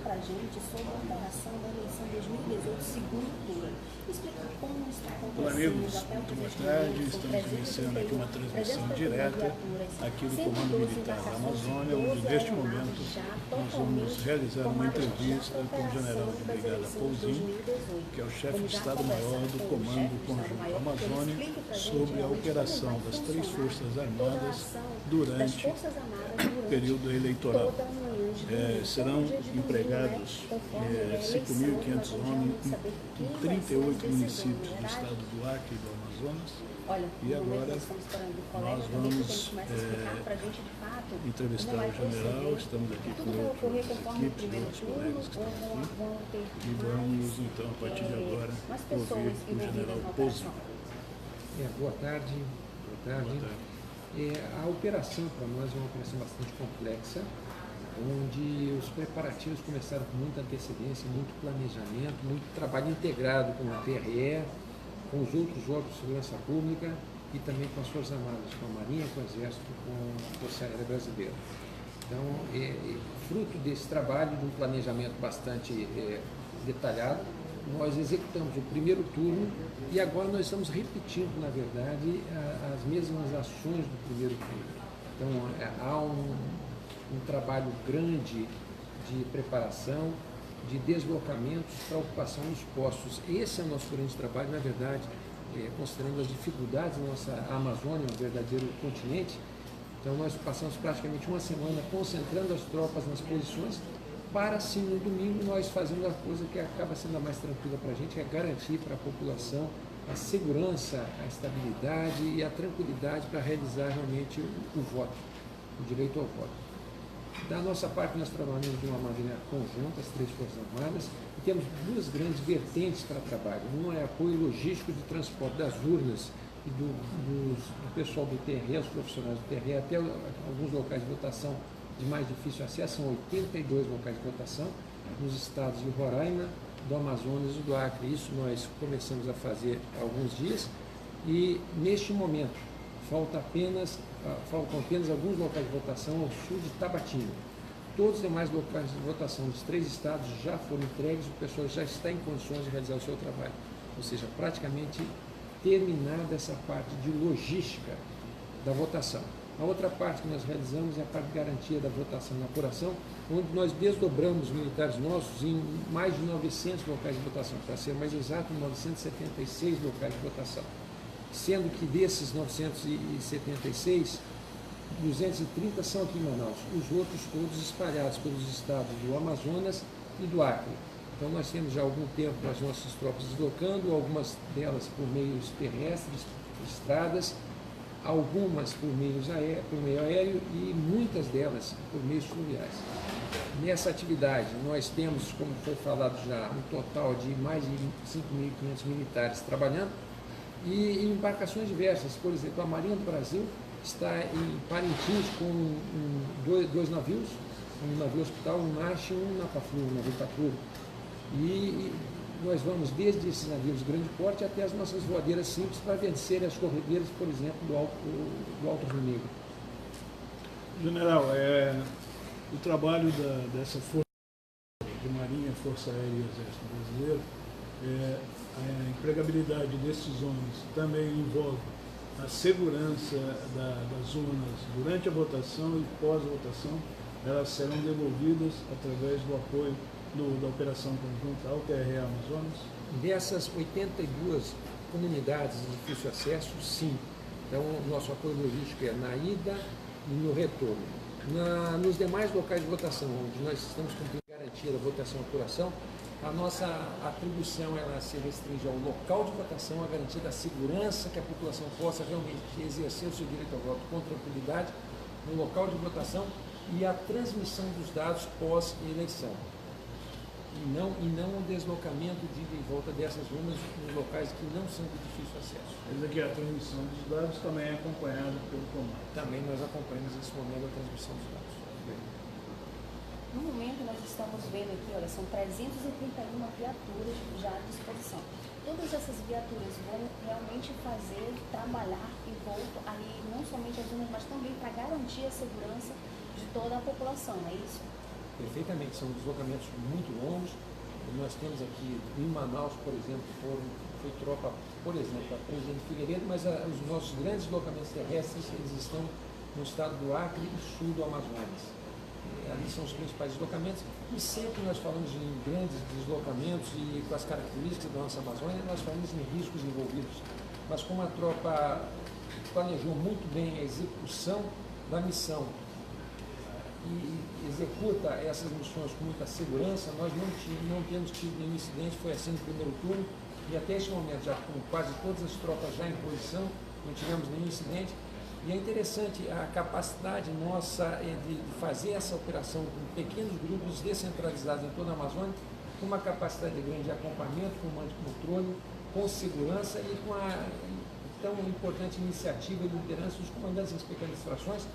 para a gente sobre a operação da eleição 2018, segundo turno. Explicar como está acontecendo. Olá, amigos, muito boa tarde. Estamos iniciando aqui uma transmissão direta aqui do Comando Militar da Amazônia, onde neste momento nós vamos realizar uma entrevista com o General de Brigada Pouzinho, que é o chefe de Estado-Maior do Comando Conjunto Amazônia, sobre a operação das três Forças Armadas durante o período eleitoral. Serão empregados 5.500 homens em 38 municípios do estado do Acre e do Amazonas. E agora nós vamos entrevistar o general, estamos aqui com outras equipes, outros colegas que estão aqui, e vamos então, a partir de agora, ouvir o general Pouzinho. Boa tarde. A operação para nós é uma operação bastante complexa, onde os preparativos começaram com muita antecedência, muito planejamento, muito trabalho integrado com o TRE, com os outros órgãos de segurança pública e também com as Forças Armadas, com a Marinha, com o Exército, com a Força Aérea Brasileira. Então, fruto desse trabalho, de um planejamento bastante detalhado, nós executamos o primeiro turno e agora nós estamos repetindo, na verdade, as mesmas ações do primeiro turno. Então, há um trabalho grande de preparação, de deslocamentos para a ocupação dos postos. Esse é o nosso grande trabalho, na verdade, considerando as dificuldades da nossa Amazônia, um verdadeiro continente. Então, nós passamos praticamente uma semana concentrando as tropas nas posições, para assim no domingo nós fazemos a coisa que acaba sendo a mais tranquila para a gente, que é garantir para a população a segurança, a estabilidade e a tranquilidade para realizar realmente o voto, o direito ao voto. Da nossa parte, nós trabalhamos de uma maneira conjunta, as três Forças Armadas, e temos duas grandes vertentes para trabalho. Uma é apoio logístico de transporte das urnas e do pessoal do TRE, os profissionais do TRE, até alguns locais de votação de mais difícil acesso, são 82 locais de votação, nos estados de Roraima, do Amazonas e do Acre. Isso nós começamos a fazer há alguns dias e, neste momento, faltam apenas alguns locais de votação ao sul de Tabatinga. Todos os demais locais de votação dos três estados já foram entregues, o pessoal já está em condições de realizar o seu trabalho. Ou seja, praticamente terminada essa parte de logística da votação. A outra parte que nós realizamos é a parte de garantia da votação e apuração, onde nós desdobramos militares nossos em mais de 900 locais de votação, para ser mais exato, 976 locais de votação. Sendo que desses 976, 230 são aqui em Manaus, os outros todos espalhados pelos estados do Amazonas e do Acre. Então nós temos já há algum tempo as nossas tropas deslocando, algumas delas por meios terrestres, estradas, algumas por meio aéreo e muitas delas por meios fluviais. Nessa atividade nós temos, como foi falado já, um total de mais de 5.500 militares trabalhando e embarcações diversas. Por exemplo, a Marinha do Brasil está em Parintins com dois navios, um navio hospital, um NASH e um Napaflu, um navio patrulha. E nós vamos desde esses navios de grande porte até as nossas voadeiras simples para vencer as corredeiras, por exemplo, do Alto Rio Negro. General, o trabalho dessa força de Marinha, Força Aérea e Exército Brasileiro, a empregabilidade desses homens também envolve a segurança das urnas durante a votação e pós-votação. Elas serão devolvidas através do apoio da Operação Conjunta ao TRE Amazonas? Dessas 82 comunidades de difícil acesso, sim. Então, o nosso apoio logístico é na ida e no retorno. Nos demais locais de votação, onde nós estamos cumprindo a garantia da votação e apuração, a nossa atribuição ela se restringe ao local de votação, a garantia da segurança, que a população possa realmente exercer o seu direito ao voto com tranquilidade no local de votação e a transmissão dos dados pós-eleição. E não o deslocamento de ida e volta dessas urnas nos locais que não são de difícil acesso. Mas aqui a transmissão dos dados também é acompanhada pelo comando. Também nós acompanhamos nesse momento a transmissão dos dados. No momento nós estamos vendo aqui, olha, são 331 viaturas já à disposição. Todas essas viaturas vão realmente trabalhar em volta ali, não somente as urnas, mas também para garantir a segurança de toda a população, é isso? perfeitamente, são deslocamentos muito longos. Nós temos aqui em Manaus, por exemplo, foi tropa, por exemplo, a Presidente Figueiredo, mas os nossos grandes deslocamentos terrestres, eles estão no estado do Acre e sul do Amazonas. Ali são os principais deslocamentos, e sempre nós falamos em grandes deslocamentos e com as características da nossa Amazônia, nós falamos em riscos envolvidos. Mas como a tropa planejou muito bem a execução da missão e executa essas missões com muita segurança, nós não temos tido nenhum incidente, foi assim no primeiro turno, e até esse momento, já com quase todas as tropas já em posição, não tivemos nenhum incidente. E é interessante a capacidade nossa de fazer essa operação com pequenos grupos descentralizados em toda a Amazônia, com uma capacidade grande de acompanhamento, comando e controle, com segurança e com a tão importante iniciativa e liderança dos comandantes das pequenas frações,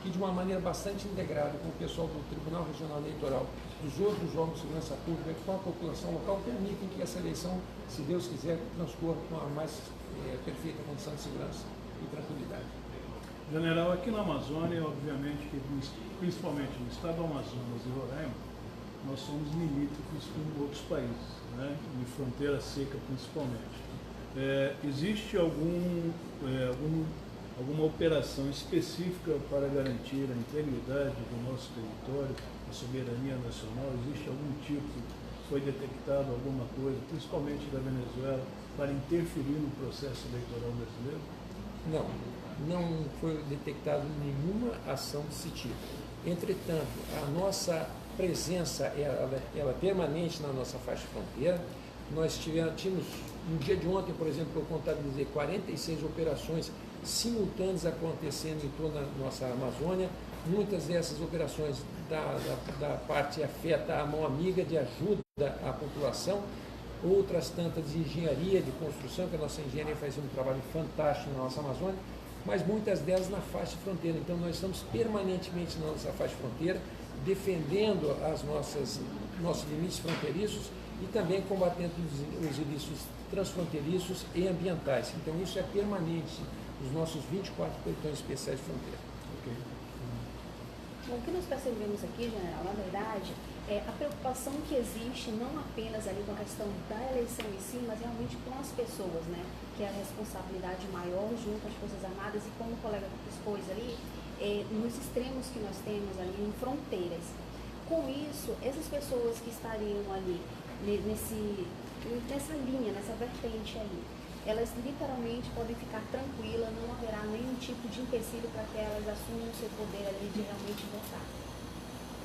que de uma maneira bastante integrada com o pessoal do Tribunal Regional Eleitoral, dos outros órgãos de segurança pública e com a população local, permitem que essa eleição, se Deus quiser, transcorra com a mais perfeita condição de segurança e tranquilidade. General, aqui na Amazônia, obviamente, que principalmente no estado do Amazonas e Roraima, nós somos limítrofes com outros países, né? De fronteira seca principalmente. Existe alguma operação específica para garantir a integridade do nosso território, a soberania nacional? Existe algum tipo, foi detectado alguma coisa, principalmente da Venezuela, para interferir no processo eleitoral brasileiro? Não foi detectado nenhuma ação desse tipo. Entretanto, a nossa presença ela é permanente na nossa faixa de fronteira. Nós tínhamos, no dia de ontem, por exemplo, eu contabilizei 46 operações simultâneas acontecendo em toda a nossa Amazônia. Muitas dessas operações da parte afeta a mão amiga de ajuda à população, outras tantas de engenharia, de construção, que a nossa engenharia faz um trabalho fantástico na nossa Amazônia, mas muitas delas na faixa de fronteira. Então nós estamos permanentemente na nossa faixa de fronteira, defendendo nossos limites fronteiriços e também combatendo os ilícitos transfronteiriços e ambientais. Então isso é permanente nos nossos 24 pelotões especiais de fronteira. Okay. Bom, o que nós percebemos aqui, general, na verdade, é a preocupação que existe não apenas ali com a questão da eleição em si, mas realmente com as pessoas, né? Que é a responsabilidade maior junto às Forças Armadas e, como o colega expôs ali, nos extremos que nós temos ali em fronteiras. Com isso, essas pessoas que estariam ali nessa linha, nessa vertente ali, elas literalmente podem ficar tranquilas, não haverá nenhum tipo de empecilho para que elas assumam o seu poder ali de realmente votar.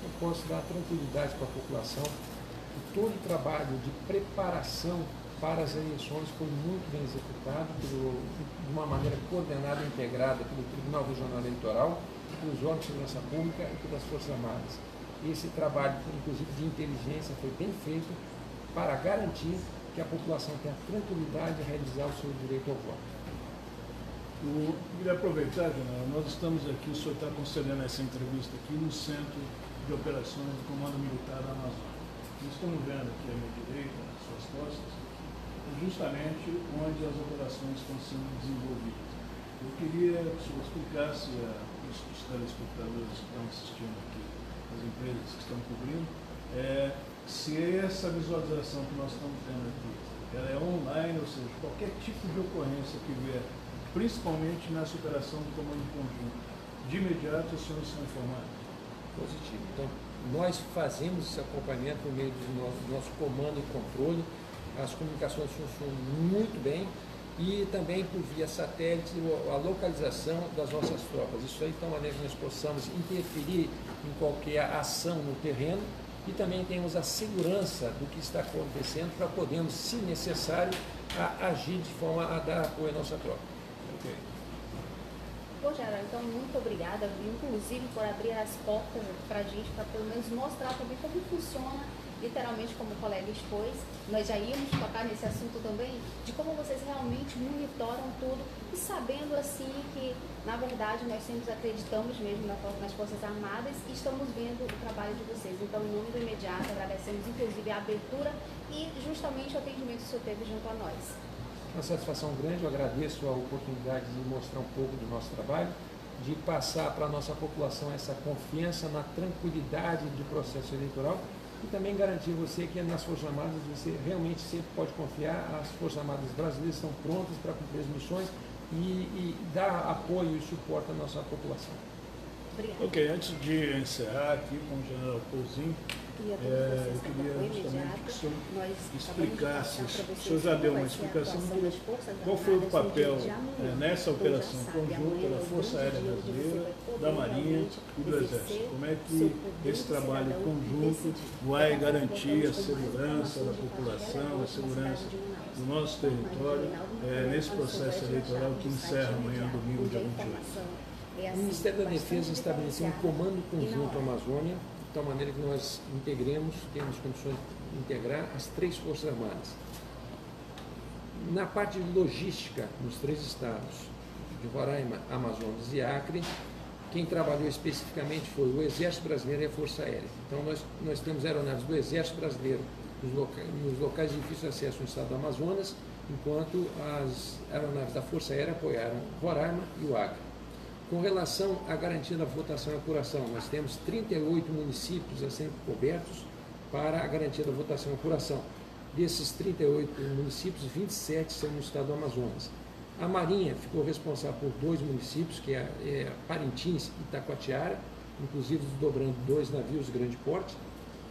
Eu posso dar tranquilidade para a população que todo o trabalho de preparação para as eleições foi muito bem executado de uma maneira coordenada e integrada pelo Tribunal Regional Eleitoral, pelos órgãos de segurança pública e pelas Forças Armadas. Esse trabalho, inclusive de inteligência, foi bem feito para garantir que a população tenha tranquilidade de realizar o seu direito ao voto. Eu queria aproveitar, general, nós estamos aqui, o senhor está concedendo essa entrevista aqui no Centro de Operações do Comando Militar da Amazônia. Nós estamos vendo aqui à minha direita, às suas costas, justamente onde as operações estão sendo desenvolvidas. Eu queria que o senhor explicasse os telespectadores que estão assistindo aqui, as empresas que estão cobrindo, se essa visualização que nós estamos tendo aqui, ela é online, ou seja, qualquer tipo de ocorrência que vier, principalmente nessa operação do comando conjunto, de imediato os senhores são informados? Positivo. Então, nós fazemos esse acompanhamento por meio do nosso comando e controle, as comunicações funcionam muito bem e também por via satélite a localização das nossas tropas. Isso aí de tal maneira que nós possamos interferir em qualquer ação no terreno e também temos a segurança do que está acontecendo para podermos, se necessário, agir de forma a dar apoio à nossa tropa. Ok. Bom, Geraldo, então muito obrigada, inclusive por abrir as portas para a gente, para pelo menos mostrar também como funciona, literalmente como o colega expôs. Nós já íamos tocar nesse assunto também, de como vocês realmente monitoram tudo e sabendo assim que, na verdade, nós sempre acreditamos mesmo nas Forças Armadas e estamos vendo o trabalho de vocês. Então, em nome do imediato, agradecemos inclusive a abertura e justamente o atendimento que o senhor teve junto a nós. Uma satisfação grande, eu agradeço a oportunidade de mostrar um pouco do nosso trabalho. de passar para a nossa população essa confiança na tranquilidade do processo eleitoral e também garantir você que nas Forças Armadas você realmente sempre pode confiar, as Forças Armadas brasileiras estão prontas para cumprir as missões e dar apoio e suporte à nossa população. Obrigada. Ok, antes de encerrar aqui com o general Pouzinho, eu queria justamente que o senhor explicasse, o senhor já deu uma explicação, qual foi o papel nessa operação conjunta da Força Aérea Brasileira, da Marinha e do Exército. Como é que esse trabalho conjunto vai garantir a segurança da população, a segurança do nosso território nesse processo eleitoral que encerra amanhã, domingo, dia 28? O Ministério da Defesa estabeleceu um comando conjunto Amazônia, de tal maneira que nós integremos, temos condições de integrar as 3 Forças Armadas. Na parte de logística, nos 3 estados, de Roraima, Amazonas e Acre, quem trabalhou especificamente foi o Exército Brasileiro e a Força Aérea. Então nós temos aeronaves do Exército Brasileiro nos locais de difícil acesso no estado do Amazonas, enquanto as aeronaves da Força Aérea apoiaram Roraima e o Acre. Com relação à garantia da votação e apuração, nós temos 38 municípios a serem cobertos para a garantia da votação e apuração. Desses 38 municípios, 27 são no estado do Amazonas. A Marinha ficou responsável por 2 municípios, que é Parintins e Itacoatiara, inclusive desdobrando 2 navios de grande porte.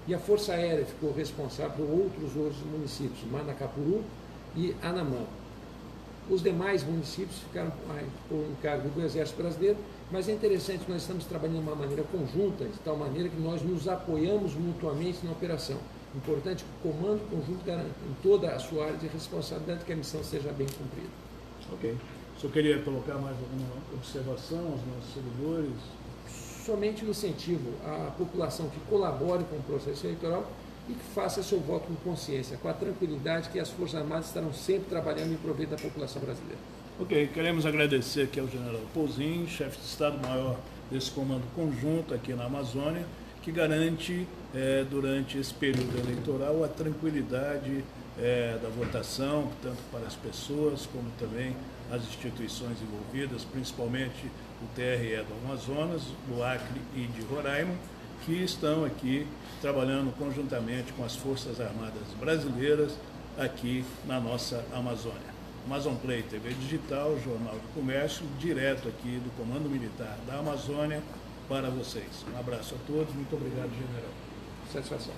E a Força Aérea ficou responsável por outros municípios, Manacapuru e Anamã. Os demais municípios ficaram por encargo do Exército Brasileiro, mas é interessante que nós estamos trabalhando de uma maneira conjunta, de tal maneira que nós nos apoiamos mutuamente na operação. Importante que o comando conjunto garanta em toda a sua área de responsabilidade que a missão seja bem cumprida. Ok. O senhor queria colocar mais alguma observação aos nossos seguidores? Somente no incentivo à população que colabore com o processo eleitoral e que faça seu voto com consciência, com a tranquilidade que as Forças Armadas estarão sempre trabalhando em proveito da população brasileira. Ok, queremos agradecer aqui ao general Pouzinho, chefe de Estado-Maior desse comando conjunto aqui na Amazônia, que garante, durante esse período eleitoral, a tranquilidade da votação, tanto para as pessoas como também as instituições envolvidas, principalmente o TRE do Amazonas, do Acre e de Roraima, que estão aqui trabalhando conjuntamente com as Forças Armadas brasileiras aqui na nossa Amazônia. Amazon Play TV Digital, Jornal do Comércio, direto aqui do Comando Militar da Amazônia para vocês. Um abraço a todos, muito obrigado, general. Satisfação.